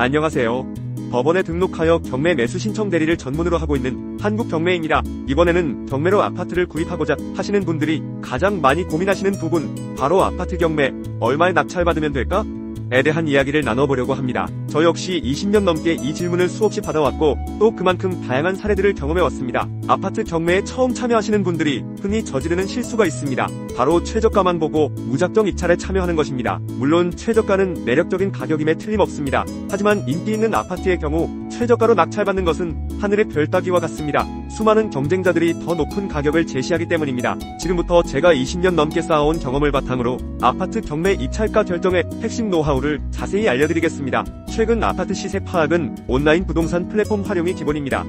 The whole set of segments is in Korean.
안녕하세요. 법원에 등록하여 경매 매수 신청 대리를 전문으로 하고 있는 한국경매입니다. 이번에는 경매로 아파트를 구입하고자 하시는 분들이 가장 많이 고민하시는 부분, 바로 아파트 경매, 얼마에 낙찰받으면 될까? 에 대한 이야기를 나눠보려고 합니다. 저 역시 20년 넘게 이 질문을 수없이 받아왔고 또 그만큼 다양한 사례들을 경험해왔습니다. 아파트 경매에 처음 참여하시는 분들이 흔히 저지르는 실수가 있습니다. 바로 최저가만 보고 무작정 입찰에 참여하는 것입니다. 물론 최저가는 매력적인 가격임에 틀림없습니다. 하지만 인기 있는 아파트의 경우 최저가로 낙찰받는 것은 하늘의 별 따기와 같습니다. 수많은 경쟁자들이 더 높은 가격을 제시하기 때문입니다. 지금부터 제가 20년 넘게 쌓아온 경험을 바탕으로 아파트 경매 입찰가 결정의 핵심 노하우를 자세히 알려드리겠습니다. 최근 아파트 시세 파악은 온라인 부동산 플랫폼 활용이 기본입니다.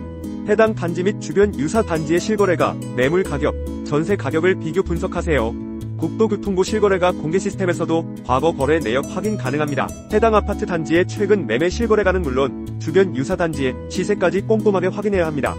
해당 단지 및 주변 유사 단지의 실거래가, 매물 가격, 전세 가격을 비교 분석하세요. 국토교통부 실거래가 공개 시스템에서도 과거 거래 내역 확인 가능합니다. 해당 아파트 단지의 최근 매매 실거래가는 물론 주변 유사 단지의 시세까지 꼼꼼하게 확인해야 합니다.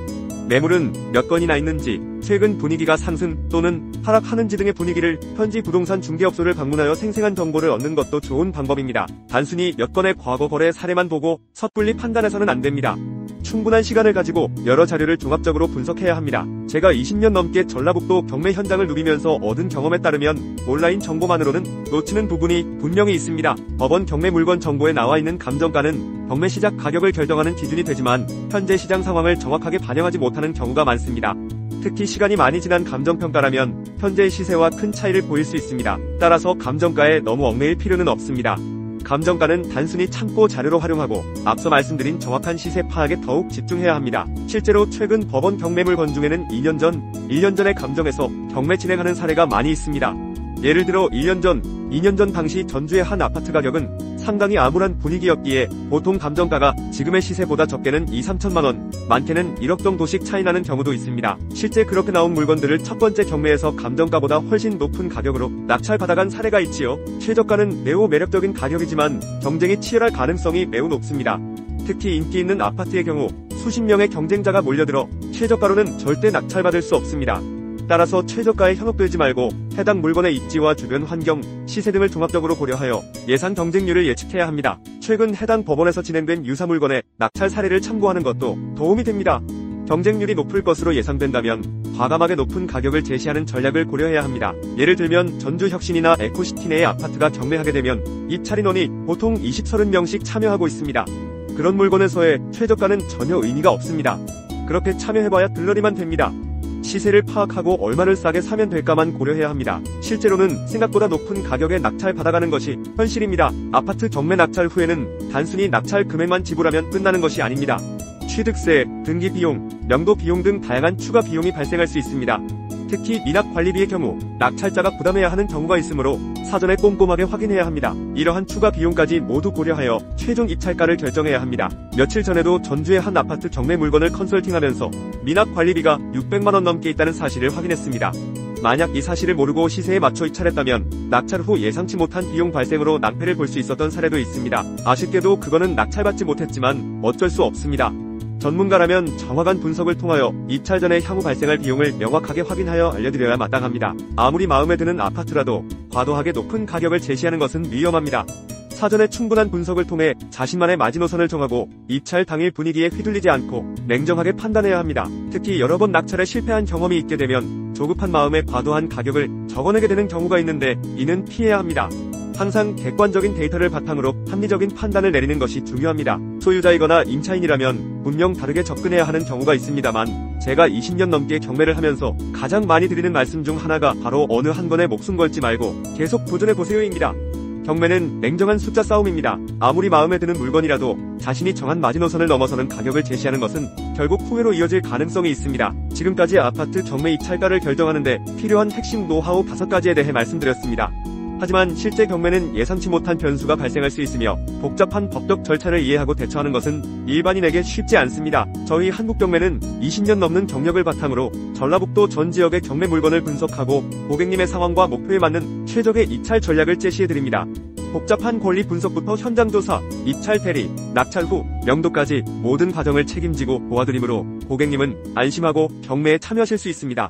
매물은 몇 건이나 있는지, 최근 분위기가 상승 또는 하락하는지 등의 분위기를 현지 부동산 중개업소를 방문하여 생생한 정보를 얻는 것도 좋은 방법입니다. 단순히 몇 건의 과거 거래 사례만 보고 섣불리 판단해서는 안 됩니다. 충분한 시간을 가지고 여러 자료를 종합적으로 분석해야 합니다. 제가 20년 넘게 전라북도 경매 현장을 누비면서 얻은 경험에 따르면 온라인 정보만으로는 놓치는 부분이 분명히 있습니다. 법원 경매 물건 정보에 나와 있는 감정가는 경매 시작 가격을 결정하는 기준이 되지만 현재 시장 상황을 정확하게 반영하지 못하는 경우가 많습니다. 특히 시간이 많이 지난 감정평가라면 현재의 시세와 큰 차이를 보일 수 있습니다. 따라서 감정가에 너무 얽매일 필요는 없습니다. 감정가는 단순히 참고 자료로 활용하고 앞서 말씀드린 정확한 시세 파악에 더욱 집중해야 합니다. 실제로 최근 법원 경매 물건 중에는 2년 전, 1년 전에 감정해서 경매 진행하는 사례가 많이 있습니다. 예를 들어 1년 전, 2년 전 당시 전주의 한 아파트 가격은 상당히 암울한 분위기였기에 보통 감정가가 지금의 시세보다 적게는 2, 3천만 원, 많게는 1억 정도씩 차이 나는 경우도 있습니다. 실제 그렇게 나온 물건들을 첫 번째 경매에서 감정가보다 훨씬 높은 가격으로 낙찰받아간 사례가 있지요. 최저가는 매우 매력적인 가격이지만 경쟁이 치열할 가능성이 매우 높습니다. 특히 인기 있는 아파트의 경우 수십 명의 경쟁자가 몰려들어 최저가로는 절대 낙찰받을 수 없습니다. 따라서 최저가에 현혹되지 말고 해당 물건의 입지와 주변 환경, 시세 등을 종합적으로 고려하여 예상 경쟁률을 예측해야 합니다. 최근 해당 법원에서 진행된 유사 물건의 낙찰 사례를 참고하는 것도 도움이 됩니다. 경쟁률이 높을 것으로 예상된다면 과감하게 높은 가격을 제시하는 전략을 고려해야 합니다. 예를 들면 전주 혁신이나 에코시티 내의 아파트가 경매하게 되면 입찰 인원이 보통 20, 30명씩 참여하고 있습니다. 그런 물건에서의 최저가는 전혀 의미가 없습니다. 그렇게 참여해봐야 들러리만 됩니다. 시세를 파악하고 얼마를 싸게 사면 될까만 고려해야 합니다. 실제로는 생각보다 높은 가격에 낙찰 받아가는 것이 현실입니다. 아파트 경매 낙찰 후에는 단순히 낙찰 금액만 지불하면 끝나는 것이 아닙니다. 취득세, 등기 비용, 명도 비용 등 다양한 추가 비용이 발생할 수 있습니다. 특히 미납 관리비의 경우 낙찰자가 부담해야 하는 경우가 있으므로 사전에 꼼꼼하게 확인해야 합니다. 이러한 추가 비용까지 모두 고려하여 최종 입찰가를 결정해야 합니다. 며칠 전에도 전주의 한 아파트 경매 물건을 컨설팅하면서 미납 관리비가 600만 원 넘게 있다는 사실을 확인했습니다. 만약 이 사실을 모르고 시세에 맞춰 입찰했다면 낙찰 후 예상치 못한 비용 발생으로 낭패를 볼 수 있었던 사례도 있습니다. 아쉽게도 그거는 낙찰받지 못했지만 어쩔 수 없습니다. 전문가라면 정확한 분석을 통하여 입찰 전에 향후 발생할 비용을 명확하게 확인하여 알려드려야 마땅합니다. 아무리 마음에 드는 아파트라도 과도하게 높은 가격을 제시하는 것은 위험합니다. 사전에 충분한 분석을 통해 자신만의 마지노선을 정하고 입찰 당일 분위기에 휘둘리지 않고 냉정하게 판단해야 합니다. 특히 여러 번 낙찰에 실패한 경험이 있게 되면 조급한 마음에 과도한 가격을 적어내게 되는 경우가 있는데 이는 피해야 합니다. 항상 객관적인 데이터를 바탕으로 합리적인 판단을 내리는 것이 중요합니다. 소유자이거나 임차인이라면 분명 다르게 접근해야 하는 경우가 있습니다만 제가 20년 넘게 경매를 하면서 가장 많이 드리는 말씀 중 하나가 바로 어느 한 건에 목숨 걸지 말고 계속 도전해보세요입니다. 경매는 냉정한 숫자 싸움입니다. 아무리 마음에 드는 물건이라도 자신이 정한 마지노선을 넘어서는 가격을 제시하는 것은 결국 후회로 이어질 가능성이 있습니다. 지금까지 아파트 경매 입찰가를 결정하는 데 필요한 핵심 노하우 5가지에 대해 말씀드렸습니다. 하지만 실제 경매는 예상치 못한 변수가 발생할 수 있으며 복잡한 법적 절차를 이해하고 대처하는 것은 일반인에게 쉽지 않습니다. 저희 한국경매는 20년 넘는 경력을 바탕으로 전라북도 전 지역의 경매 물건을 분석하고 고객님의 상황과 목표에 맞는 최적의 입찰 전략을 제시해드립니다. 복잡한 권리 분석부터 현장 조사, 입찰 대리, 낙찰 후 명도까지 모든 과정을 책임지고 도와드리므로 고객님은 안심하고 경매에 참여하실 수 있습니다.